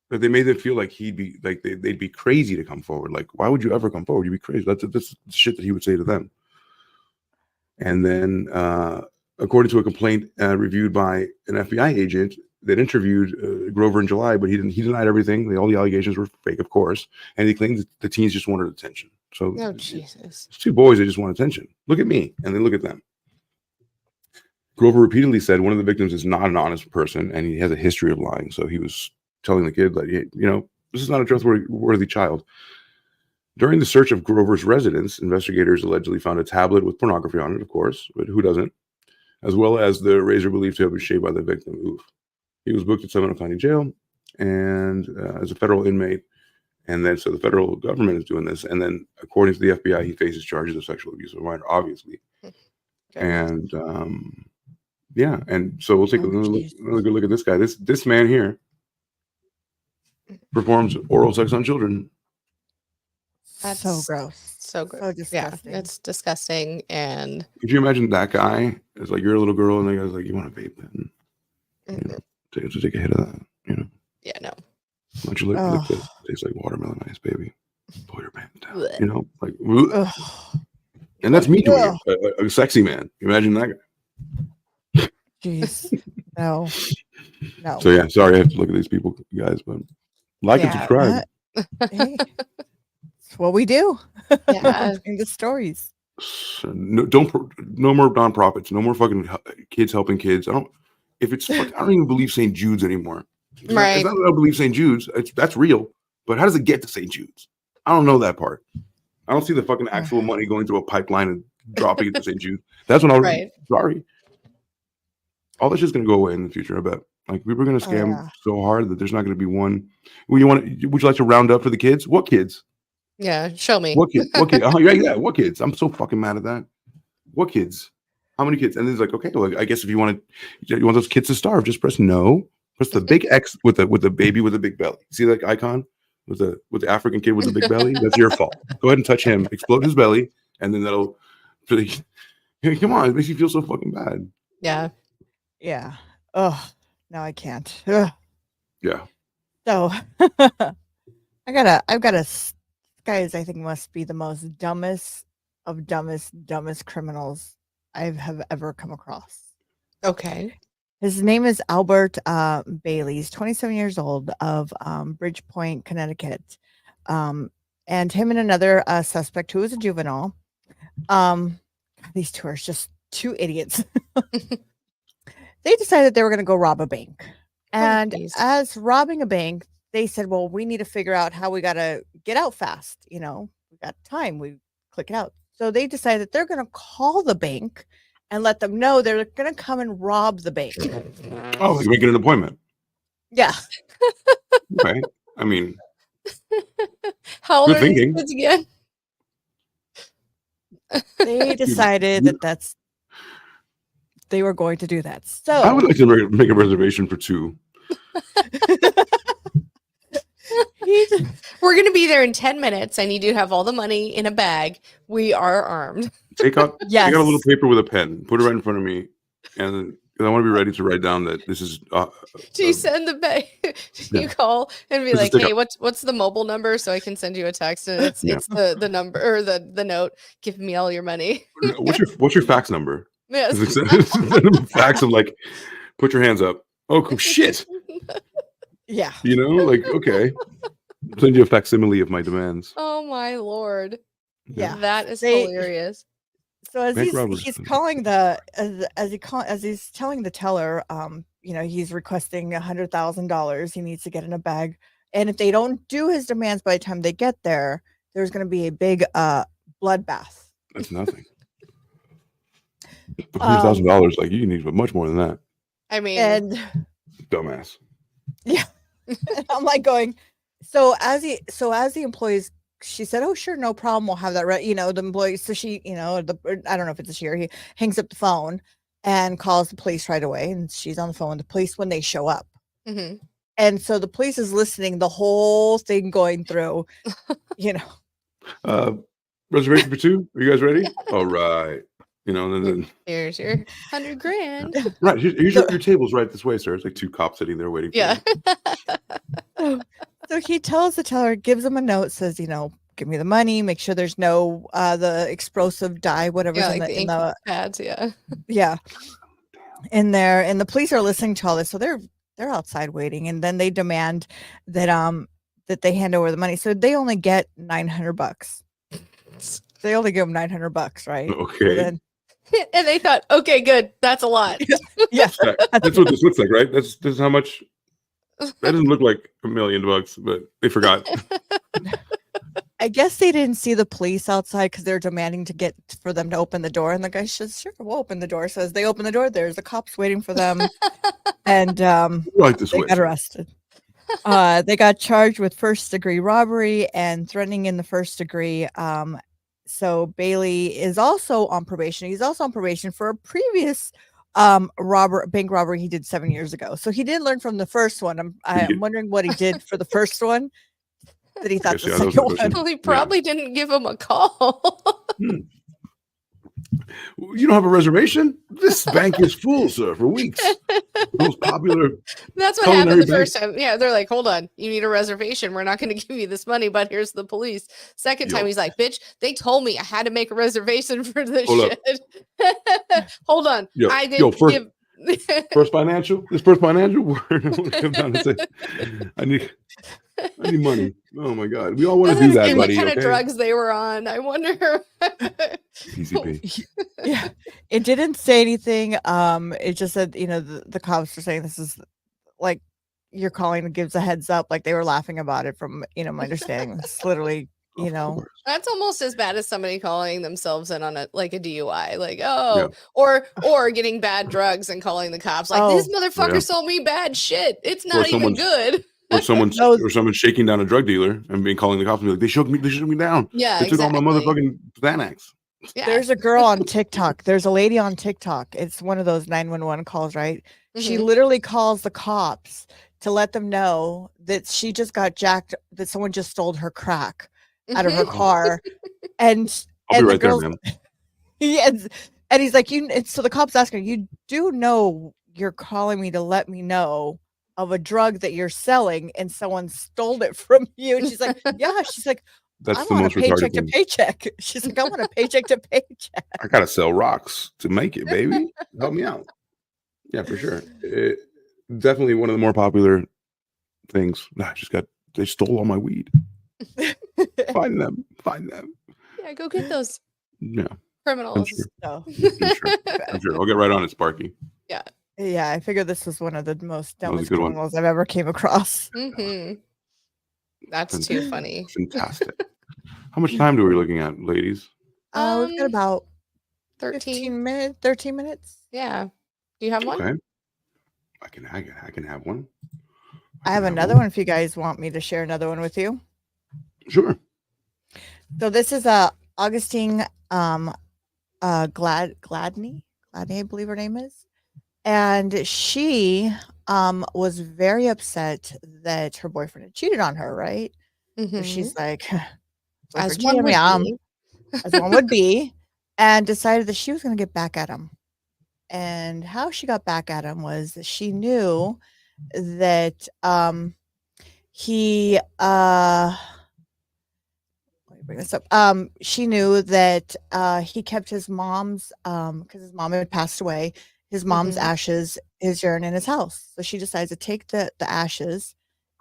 they made them feel like he'd be like they'd be crazy to come forward. Like, why would you ever come forward? You'd be crazy. That's the shit that he would say to them. And then, according to a complaint reviewed by an FBI agent that interviewed Grover in July, but he denied everything. All the allegations were fake, of course, and he claimed that the teens just wanted attention. So, Jesus, it's 2 boys that just want attention. Look at me, and then look at them. Grover repeatedly said one of the victims is not an honest person, and he has a history of lying. So he was telling the kid that, this is not a trustworthy child. During the search of Grover's residence, investigators allegedly found a tablet with pornography on it, of course, but who doesn't? As well as the razor believed to have been shaved by the victim. Oof. He was booked at Seminole County Jail and as a federal inmate. And then so the federal government is doing this. And then according to the FBI, he faces charges of sexual abuse of a minor, obviously. And yeah, and so we'll take another good look at this guy. This man here performs oral sex on children. That's so gross. So gross. So disgusting. Yeah, it's disgusting. And could you imagine that guy? It's like you're a little girl, and the guy's like, "You want a vape pen? Take a hit of that." You know? Yeah, no. Why don't you lick this? It tastes like watermelon ice, baby. Pull your pants down. Blech. You know, like, and that's me doing it. A sexy man. Imagine that guy. Jeez, no. So yeah, sorry I have to look at these people, guys, but like and subscribe. Hey, it's what we do. Yeah, in the stories. So no more nonprofits, no more fucking kids helping kids. I don't even believe St. Jude's anymore. Right. It's not that I don't believe St. Jude's. That's real, but how does it get to St. Jude's? I don't know that part. I don't see the fucking actual money going through a pipeline and dropping it to St. Jude's. That's when sorry. All this is going to go away in the future, I bet. Like, we were going to scam so hard that there's not going to be one. Would you like to round up for the kids? What kids? Yeah, show me. What kids? What kids? Oh, yeah. What kids? I'm so fucking mad at that. What kids? How many kids? And then it's like, okay, well, I guess if you want those kids to starve, just press no. Press the big X with the baby with a big belly. See that icon with the African kid with the big belly? That's your fault. Go ahead and touch him. Explode his belly, and then that'll. Come on, it makes you feel so fucking bad. Yeah. Yeah. Oh, no, I can't. Ugh. Yeah. So I've got a guys. I think must be the most dumbest criminals I have ever come across. Okay. His name is Albert Bailey. He's 27 years old of Bridgepoint, Connecticut. And him and another suspect who was a juvenile. These two are just two idiots. They decided they were going to go rob a bank. And as robbing a bank, they said, well, we need to figure out how we got to get out fast. You know, we got time. We click it out. So they decided that they're going to call the bank and let them know they're going to come and rob the bank. Oh, like making an appointment. Yeah. Okay. I mean, how old are these kids again? They decided that they were going to do that. So I would like to make a reservation for 2. We're going to be there in 10 minutes. I need you to have all the money in a bag. We are armed. Take out a little paper with a pen. Put it right in front of me. And I want to be ready to write down that this is... Do you send the bag? You call and be like, hey, what's the mobile number so I can send you a text? And it's the number or the note. Give me all your money. What's your fax number? Yes. Facts of like, put your hands up. Oh, shit. Yeah. You know, like, okay. Send you a facsimile of my demands. Oh, my Lord. Yeah. That is hilarious. So as he's calling as he's telling the teller, he's requesting $100,000. He needs to get in a bag. And if they don't do his demands by the time they get there, there's going to be a big bloodbath. That's nothing. $100,000, like you need much more than that. I mean, and dumbass. Yeah. I'm like going. So as the employees, she said, "Oh, sure, no problem. We'll have that." The employees. So she, I don't know if it's a she or he, hangs up the phone and calls the police right away. And she's on the phone with the police when they show up. Mm-hmm. And so the police is listening the whole thing going through. Reservation for 2. Are you guys ready? All right. Then here's your $100,000. Right. Here's your table's right this way, sir. It's like 2 cops sitting there waiting for you. So he tells the teller, gives him a note, says, give me the money, make sure there's no the explosive dye, whatever's in the pads, yeah, in there. And the police are listening to all this, so they're outside waiting, and then they demand that that they hand over the money. So they only get $900. They only give them $900, right? Okay. And they thought, okay, good, that's a lot. Yeah, that's what this looks like, right? This is how much. That doesn't look like $1 million, but they forgot. I guess they didn't see the police outside because they're demanding for them to open the door. And the guy says, "Sure, we'll open the door." So as they open the door, there's the cops waiting for them. And Right this they way. got arrested. They got charged with first-degree robbery and threatening in the first degree. So Bailey is also on probation. He's also on probation for a previous bank robbery he did 7 years ago. So he did learn from the first one. I'm wondering what he did for the first one that he thought the second one. Well, he probably didn't give him a call. You don't have a reservation? This bank is full, sir, for weeks. Most popular. That's what happened the first time. Yeah, they're like, hold on, you need a reservation. We're not going to give you this money, but here's the police. Second time, he's like, bitch, they told me I had to make a reservation for this shit. Hold on. I didn't give. First Financial? This First Financial? Come down and say, I need money. Oh my God. We all want to do that, buddy. What kind of drugs they were on. I wonder. PCP. Yeah. It didn't say anything. It just said, the cops were saying this is like you're calling and gives a heads up, like they were laughing about it from, my understanding. It's literally, That's almost as bad as somebody calling themselves in on a DUI, like, or getting bad drugs and calling the cops like, this motherfucker sold me bad shit. It's not even good. Or someone's shaking down a drug dealer and calling the cops and be like, they shook me down. Yeah, they took all my motherfucking Xanax. Yeah. There's a girl on TikTok. There's a lady on TikTok. It's one of those 911 calls, right? Mm-hmm. She literally calls the cops to let them know that she just got jacked, that someone just stole her crack out of her car. And I'll be the right there, man. And he's like, so the cops asking, you do know you're calling me to let me know of a drug that you're selling and someone stole it from you. And she's like, yeah. She's like, that's I'm the on most a paycheck retarded to paycheck. She's like, I want a paycheck to paycheck. I gotta sell rocks to make it, baby. Help me out. Yeah, for sure. Definitely one of the more popular things. They stole all my weed. Find them. Yeah, go get those. Yeah, criminals. I'm sure. I'll get right on it, Sparky. Yeah. Yeah, I figured this was one of the most dumbest criminals I've ever came across. Mm-hmm. That's too funny. Fantastic. How much time are we looking at, ladies? We've got about 13 minutes. 13 minutes. Yeah. Do you have one? Okay. I can have one. I have another one if you guys want me to share another one with you. Sure. So this is Augustine Gladney, I believe her name is. And she was very upset that her boyfriend had cheated on her, right? Mm-hmm. So she's like, as one would be, and decided that she was going to get back at him. And how she got back at him was that she knew that he let me bring this up. She knew that he kept his mom's because his mom had passed away, his mom's ashes, his urine in his house. So she decides to take the ashes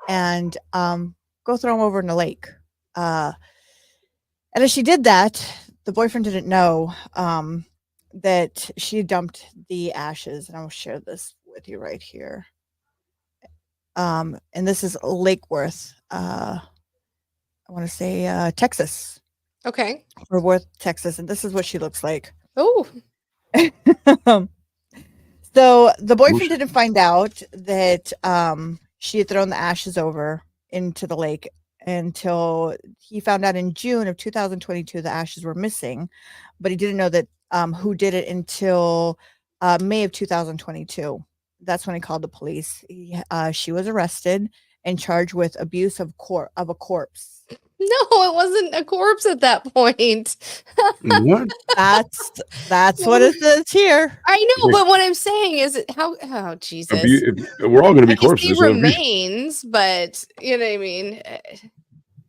and go throw them over in the lake. And as she did that, the boyfriend didn't know that she dumped the ashes. And I'll share this with you right here. And this is Lake Worth. I want to say Texas. Okay. Or Worth, Texas. And this is what she looks like. Oh. So the boyfriend didn't find out that she had thrown the ashes over into the lake until he found out in June of 2022 the ashes were missing, but he didn't know that who did it until May of 2022. That's when he called the police. She was arrested and charged with abuse of a corpse. No, it wasn't a corpse at that point. What? That's what it says here. I know, but what I'm saying is oh Jesus. We're all going to be corpses. Remains, but you know what I mean?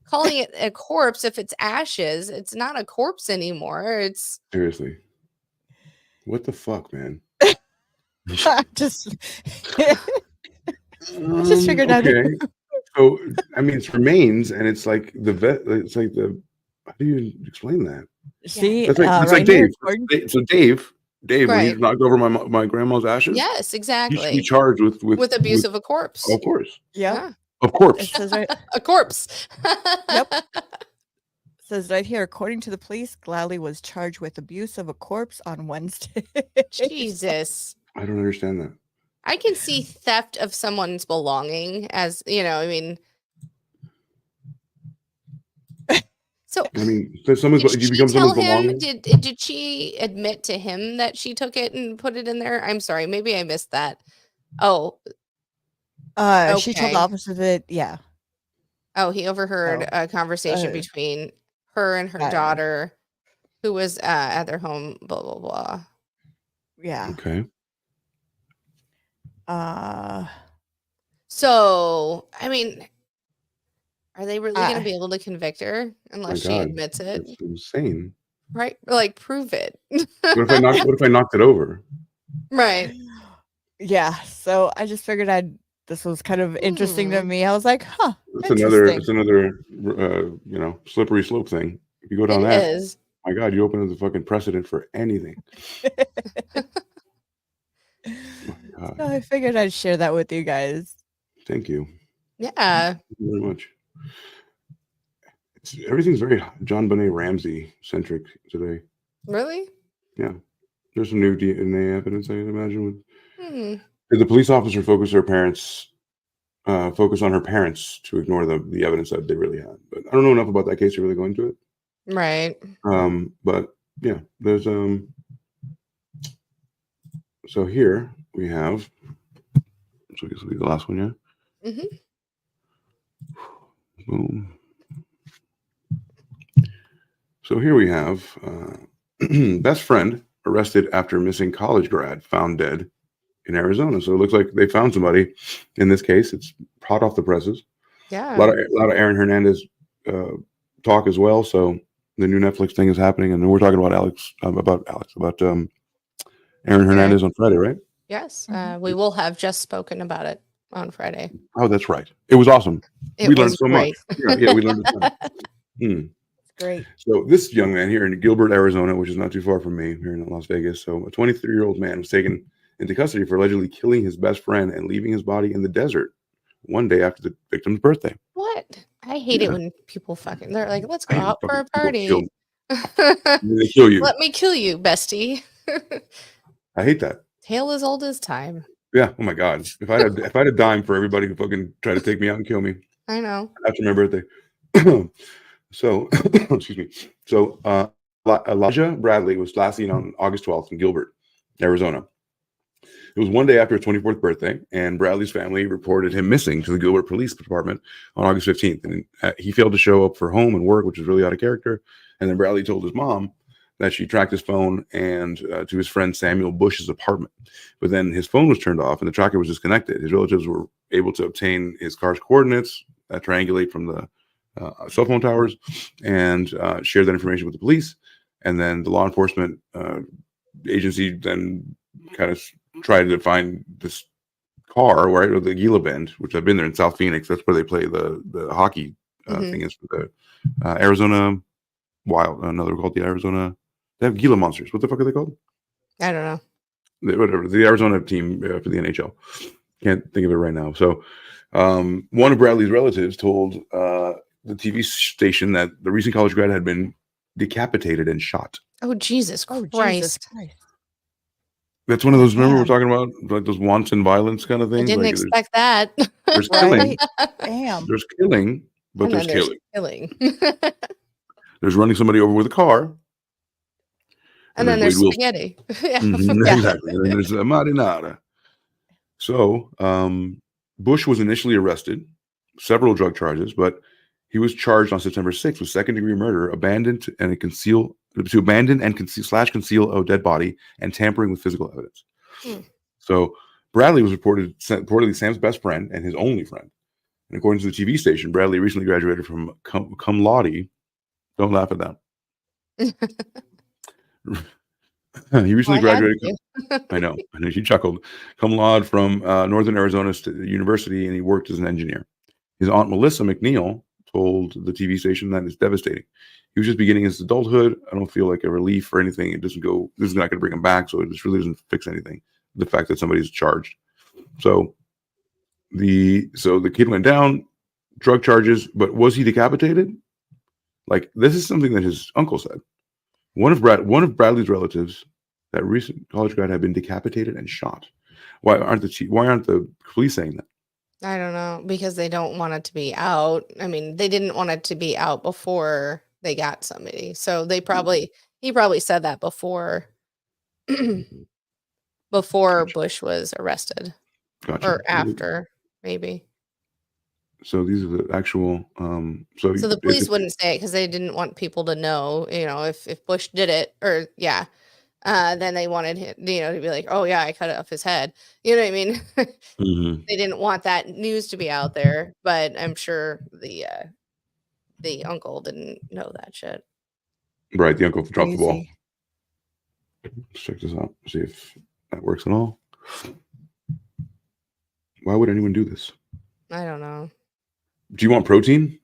Calling it a corpse, if it's ashes, it's not a corpse anymore. It's seriously. What the fuck, man? just figured out. Okay. So I mean, it's remains, and it's like it's like the. How do you explain that? See, it's like Dave. So Dave, when he knocked over my grandma's ashes. Yes, exactly. He should be charged with abuse of a corpse. Of course. Yeah. Of course. It says right. A corpse. Yep. It says right here, according to the police, Gladly was charged with abuse of a corpse on Wednesday. Jesus. I don't understand that. I can see theft of someone's belonging as, I mean. So I mean, if if you become someone's belonging. Did she admit to him that she took it and put it in there? I'm sorry, maybe I missed that. Oh, she told the okay. opposite of it. Yeah. Oh, he overheard a conversation between her and her daughter, who was at their home. Blah blah blah. Yeah. Okay. So, I mean, are they really going to be able to convict her unless she admits it? That's insane. Right? Like, prove it. What if I knocked it over? Right. Yeah. So I just figured this was kind of interesting to me. I was like, huh. It's another slippery slope thing. If you go down that, is. My God, you open the fucking precedent for anything. So I figured I'd share that with you guys. Thank you. Yeah. Thank you very much. Everything's very John Benet Ramsey centric today. Really? Yeah. There's some new DNA evidence, I imagine. Did the police officer focus on her parents to ignore the evidence that they really had? But I don't know enough about that case to really go into it. Right. But yeah, there's so here we have, so this will be the last one, yeah? Mm-hmm. Boom. So here we have best friend arrested after missing college grad found dead in Arizona. So it looks like they found somebody. In this case, it's hot off the presses. Yeah. A lot of Aaron Hernandez talk as well. So the new Netflix thing is happening, and we're talking about Aaron Hernandez on Friday, right? Yes. We will have just spoken about it on Friday. Oh, that's right. It was awesome. We learned so much. Yeah, we learned a ton. Great. So this young man here in Gilbert, Arizona, which is not too far from me here in Las Vegas. So a 23-year-old man was taken into custody for allegedly killing his best friend and leaving his body in the desert one day after the victim's birthday. What? I hate it when people they're like, let's go out for a party. They kill you. Let me kill you, bestie. I hate that. Tale as old as time. Yeah. Oh my God. If I had a dime for everybody who fucking tried to take me out and kill me. I know. After my birthday. So, excuse me. So, Elijah Bradley was last seen on August 12th in Gilbert, Arizona. It was one day after his 24th birthday, and Bradley's family reported him missing to the Gilbert Police Department on August 15th. And he failed to show up for home and work, which is really out of character. And then Bradley told his mom that she tracked his phone and to his friend Samuel Bush's apartment. But then his phone was turned off and the tracker was disconnected. His relatives were able to obtain his car's coordinates, triangulate from the cell phone towers, and share that information with the police. And then the law enforcement agency then kind of tried to find this car, right, or the Gila Bend, which I've been there in South Phoenix. That's where they play the hockey thing. Is for the Arizona Wild. Another called the Arizona. They have Gila Monsters. What the fuck are they called? I don't know. Whatever. The Arizona team for the NHL. Can't think of it right now. So one of Bradley's relatives told the TV station that the recent college grad had been decapitated and shot. Oh, Jesus Christ. Jesus Christ. That's one of those, remember we're talking about, like those wanton violence kind of things? I didn't expect that. There's killing. Damn. There's killing, but there's killing. There's running somebody over with a car. And then there's spaghetti. Exactly. And then there's a marinara. So Bush was initially arrested, several drug charges, but he was charged on September 6th with second-degree murder, abandon and conceal a dead body, and tampering with physical evidence. So Bradley was reportedly Sam's best friend and his only friend. And according to the TV station, Bradley recently graduated from cum laude. Don't laugh at that. He recently graduated. I know. He chuckled. Cum laude from Northern Arizona State University, and he worked as an engineer. His aunt Melissa McNeil told the TV station that it's devastating. He was just beginning his adulthood. I don't feel like a relief or anything. It doesn't go. This is not going to bring him back. So it just really doesn't fix anything. The fact that somebody's charged. So the kid went down, drug charges, but was he decapitated? Like, this is something that his uncle said. One of Bradley's relatives, that recent college grad, had been decapitated and shot. Why aren't the police saying that? I don't know, because they don't want it to be out. I mean, they didn't want it to be out before they got somebody. So he probably said that before before Bush was arrested. Gotcha. Or after, maybe. So these are the actual So the police wouldn't say it because they didn't want people to know, if Bush did it, or then they wanted him, to be like, oh yeah, I cut off his head. You know what I mean? They didn't want that news to be out there, but I'm sure the uncle didn't know that shit. Right, the uncle dropped the ball. Crazy. Let's check this out. See if that works at all. Why would anyone do this? I don't know. Do you want protein?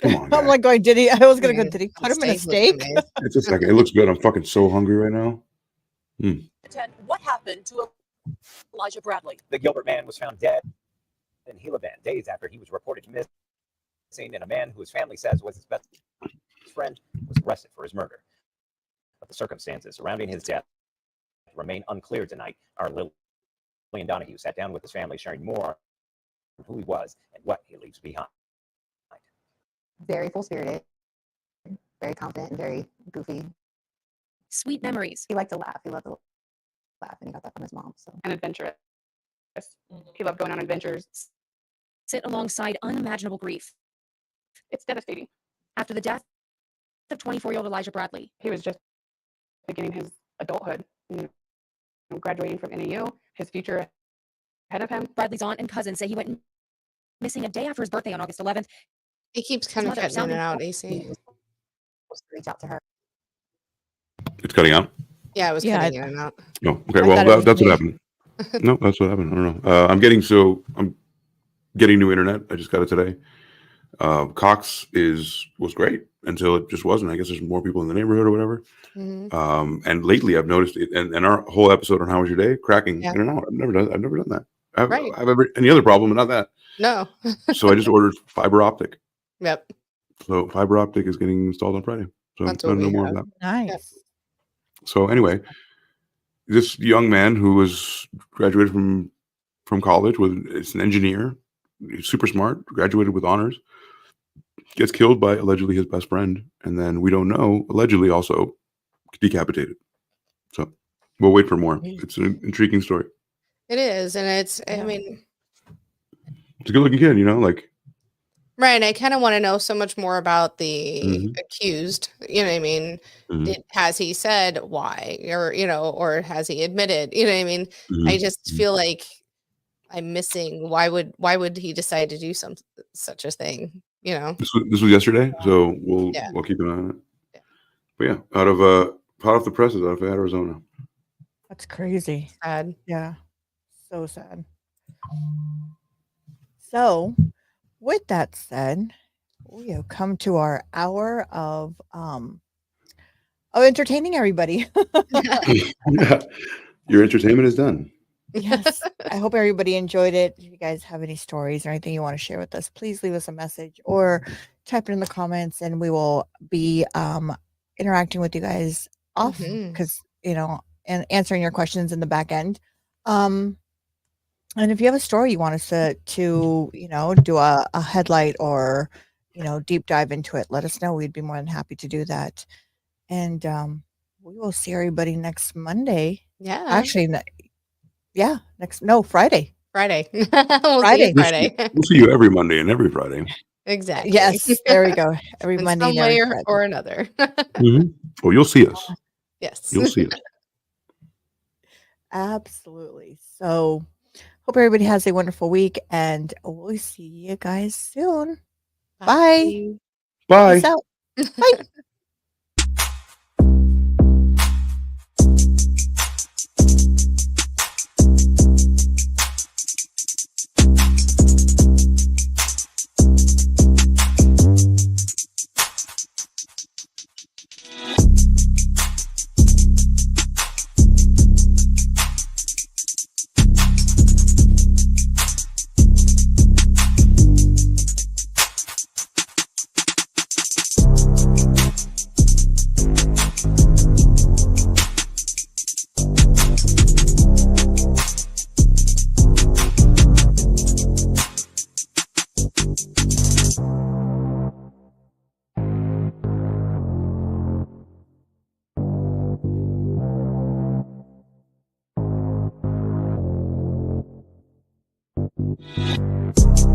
Come on. I'm like going, I was gonna go, did he put him in a steak? It's a second. It looks good. I'm fucking so hungry right now. What happened to Elijah Bradley? The Gilbert man was found dead in Gila Bend days after he was reported missing, and a man who his family says was his best friend was arrested for his murder. But the circumstances surrounding his death remain unclear tonight. Our Lillian Donahue sat down with his family, sharing more on who he was and what he leaves behind. Very full-spirited, very confident, and very goofy. Sweet memories. He liked to laugh. He loved to laugh, and he got that from his mom. So. And adventurous. He loved going on adventures. Sit alongside unimaginable grief. It's devastating. After the death of 24-year-old Elijah Bradley. He was just beginning his adulthood, graduating from NAU, his future ahead of him. Bradley's aunt and cousin say he went missing a day after his birthday on August 11th. It keeps kind of cutting in and out, AC. Reach out to her. It's cutting out? Yeah, it was cutting in and out. Oh, okay. Well, that's what happened. No, that's what happened. I don't know. I'm getting new internet. I just got it today. Cox was great until it just wasn't. I guess there's more people in the neighborhood or whatever. And lately I've noticed it, and our whole episode on How Was Your Day, cracking in and out. I've never done that. I've any other problem, but not that. No. So I just ordered fiber optic. Yep. So fiber optic is getting installed on Friday. So That's I know more of that. Nice. So anyway, this young man who was graduated from college is an engineer. He's super smart, graduated with honors, gets killed by allegedly his best friend, and then we don't know, allegedly also decapitated. So we'll wait for more. It's an intriguing story. It is, and I mean, it's a good looking kid, right. I kind of want to know so much more about the accused. You know what I mean? Has he said why, or has he admitted? You know what I mean? I just feel like I'm missing. Why would he decide to do such a thing? This was yesterday, so we'll keep an eye on it. Yeah. But yeah, hot off the presses out of Arizona. That's crazy. Sad. Yeah. So sad. So, with that said, we have come to our hour of entertaining everybody. Your entertainment is done. Yes. I hope everybody enjoyed it. If you guys have any stories or anything you want to share with us, please leave us a message or type it in the comments, and we will be interacting with you guys off because and answering your questions in the back end. And if you have a story you want us to do a headlight or deep dive into it, let us know. We'd be more than happy to do that. And we will see everybody next Monday. Yeah. Actually, Friday. Friday. Friday. We'll see you every Monday and every Friday. Exactly. Yes. There we go. Every in Monday. Some way or another. Well, you'll see us. Yes. You'll see us. Absolutely. So hope everybody has a wonderful week, and we'll see you guys soon. Bye. Bye. Peace out. Bye. you.